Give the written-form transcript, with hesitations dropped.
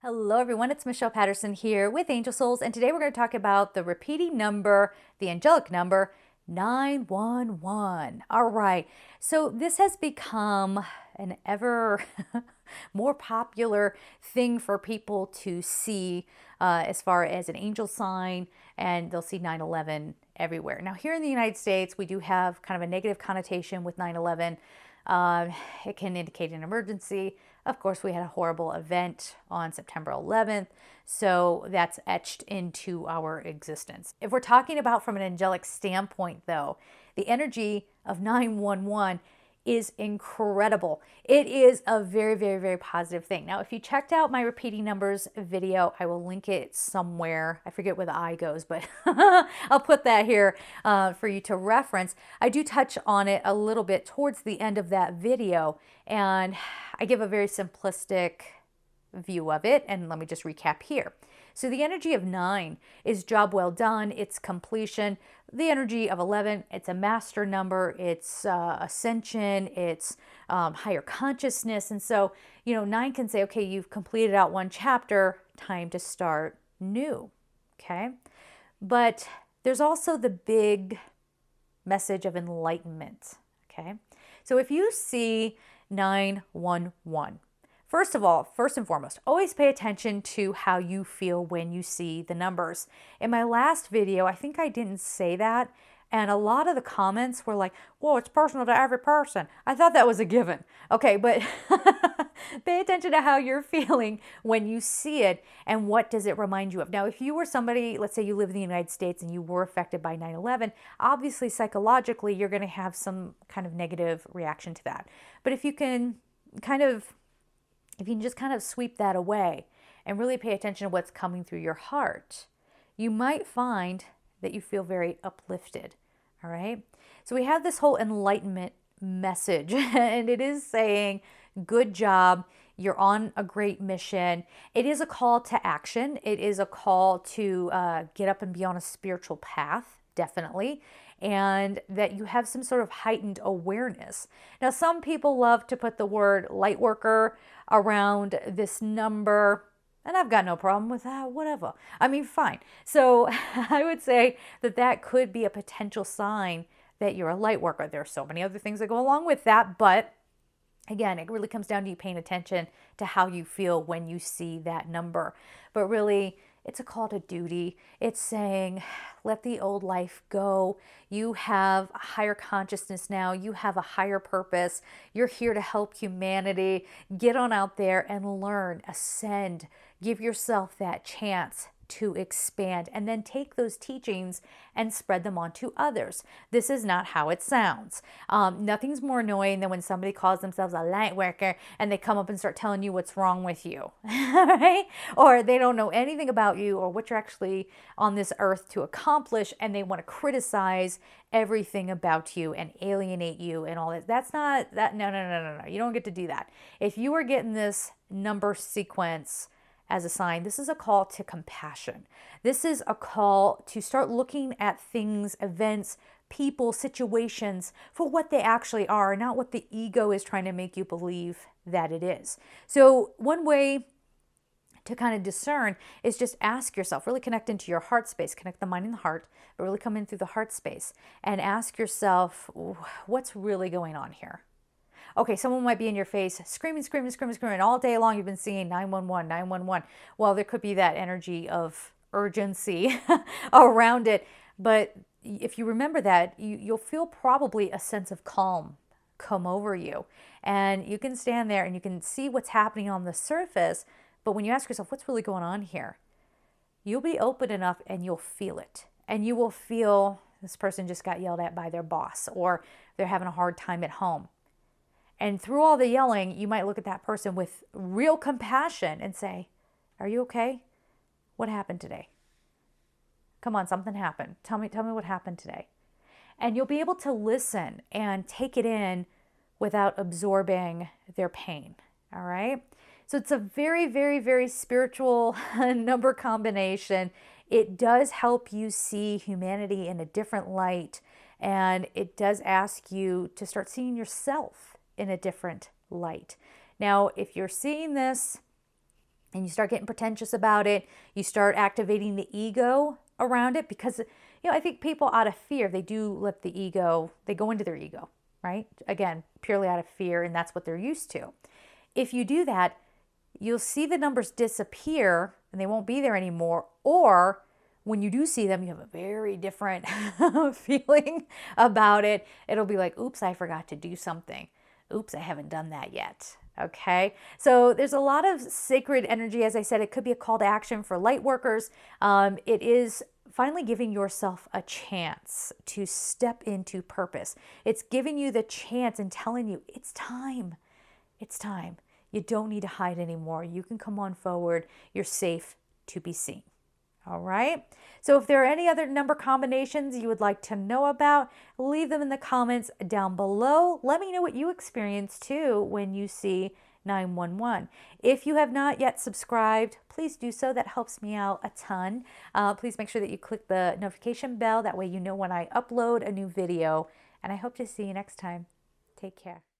Hello everyone, it's Michelle Patterson here with Angel Souls, and today we're going to talk about the repeating number, the angelic number, 911. All right, so this has become an ever more popular thing for people to see as far as an angel sign, and they'll see 911 everywhere. Now here in the United States, we do have kind of a negative connotation with 911. It can indicate an emergency. Of course, we had a horrible event on September 11th, so that's etched into our existence. If we're talking about from an angelic standpoint, though, the energy of 911 is incredible. It is a very, very, very positive thing. Now, if you checked out my repeating numbers video, I will link it somewhere. I forget where the I goes, but I'll put that here for you to reference. I do touch on it a little bit towards the end of that video, and I give a very simplistic view of it. And let me just recap here. So the energy of 9 is job well done, it's completion. The energy of 11, it's a master number, it's ascension, it's higher consciousness. And so, 9 can say, okay, you've completed out one chapter, time to start new, okay? But there's also the big message of enlightenment, okay? So if you see 911, first of all, first and foremost, always pay attention to how you feel when you see the numbers. In my last video, I think I didn't say that, and a lot of the comments were like, whoa, it's personal to every person. I thought that was a given. Okay, but pay attention to how you're feeling when you see it, and what does it remind you of. Now, if you were somebody, let's say you live in the United States and you were affected by 9/11, obviously psychologically you're going to have some kind of negative reaction to that. But if you can just kind of sweep that away and really pay attention to what's coming through your heart, you might find that you feel very uplifted. All right. So we have this whole enlightenment message, and it is saying, good job. You're on a great mission. It is a call to action. It is a call to get up and be on a spiritual path, definitely. And that you have some sort of heightened awareness. Now, some people love to put the word light worker around this number, and I've got no problem with that, whatever. I mean, fine. So I would say that that could be a potential sign that you're a light worker. There are so many other things that go along with that, but again, it really comes down to you paying attention to how you feel when you see that number. But really, it's a call to duty. It's saying, let the old life go. You have a higher consciousness now. You have a higher purpose. You're here to help humanity. Get on out there and learn, ascend. Give yourself that chance to expand, and then take those teachings and spread them on to others. This is not how it sounds. Nothing's more annoying than when somebody calls themselves a light worker and they come up and start telling you what's wrong with you, right? Or they don't know anything about you or what you're actually on this earth to accomplish, and they want to criticize everything about you and alienate you and all that. That's not that. No. You don't get to do that. If you are getting this number sequence as a sign, this is a call to compassion. This is a call to start looking at things, events, people, situations for what they actually are, not what the ego is trying to make you believe that it is. So one way to kind of discern is just ask yourself, really connect into your heart space, connect the mind and the heart, but really come in through the heart space and ask yourself, what's really going on here? Okay, someone might be in your face screaming all day long. You've been seeing 911, 911. Well, there could be that energy of urgency around it. But if you remember that, you'll feel probably a sense of calm come over you. And you can stand there and you can see what's happening on the surface. But when you ask yourself, what's really going on here? You'll be open enough and you'll feel it. And you will feel this person just got yelled at by their boss, or they're having a hard time at home. And through all the yelling, you might look at that person with real compassion and say, are you okay? What happened today? Come on, something happened. Tell me what happened today. And you'll be able to listen and take it in without absorbing their pain. All right? So it's a very, very, very spiritual number combination. It does help you see humanity in a different light. And it does ask you to start seeing yourself in a different light. Now, if you're seeing this and you start getting pretentious about it, you start activating the ego around it, because I think people, out of fear, they do let the ego, they go into their ego, right? Again, purely out of fear, and that's what they're used to. If you do that, you'll see the numbers disappear and they won't be there anymore. Or when you do see them, you have a very different feeling about it. It'll be like, oops, I forgot to do something. Oops, I haven't done that yet. Okay, so there's a lot of sacred energy. As I said, it could be a call to action for light workers. It is finally giving yourself a chance to step into purpose. It's giving you the chance and telling you it's time. It's time. You don't need to hide anymore. You can come on forward. You're safe to be seen. All right. So if there are any other number combinations you would like to know about, leave them in the comments down below. Let me know what you experience too when you see 911. If you have not yet subscribed, please do so. That helps me out a ton. Please make sure that you click the notification bell. That way you know when I upload a new video. And I hope to see you next time. Take care.